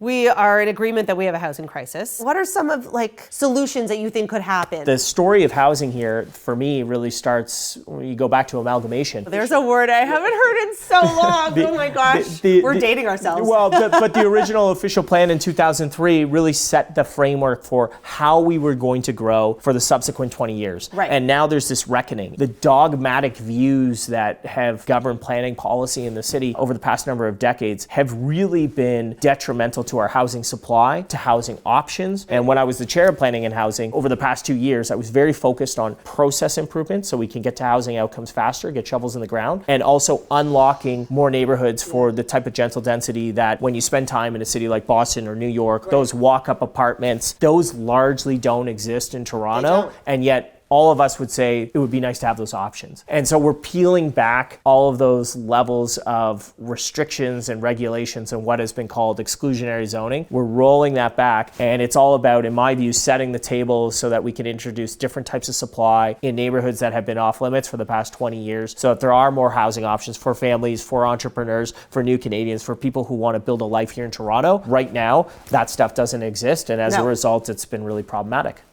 We are in agreement that we have a housing crisis. What are some of solutions that you think could happen? The story of housing here, for me, really starts when you go back to amalgamation. There's a word I haven't heard in so long. Oh my gosh, we're dating ourselves. Well, but the original official plan in 2003 really set the framework for how we were going to grow for the subsequent 20 years. Right. And now there's this reckoning. The dogmatic views that have governed planning policy in the city over the past number of decades have really been detrimental to our housing supply, to housing options. And when I was the chair of planning and housing over the past 2 years, I was very focused on process improvement so we can get to housing outcomes faster, get shovels in the ground, and also unlocking more neighborhoods for the type of gentle density that when you spend time in a city like Boston or New York, those walk-up apartments, those largely don't exist in Toronto, and yet all of us would say it would be nice to have those options. And so we're peeling back all of those levels of restrictions and regulations and what has been called exclusionary zoning. We're rolling that back, and it's all about, in my view, setting the table so that we can introduce different types of supply in neighborhoods that have been off limits for the past 20 years, so that there are more housing options for families, for entrepreneurs, for new Canadians, for people who want to build a life here in Toronto. Right now, that stuff doesn't exist, and as a result, it's been really problematic.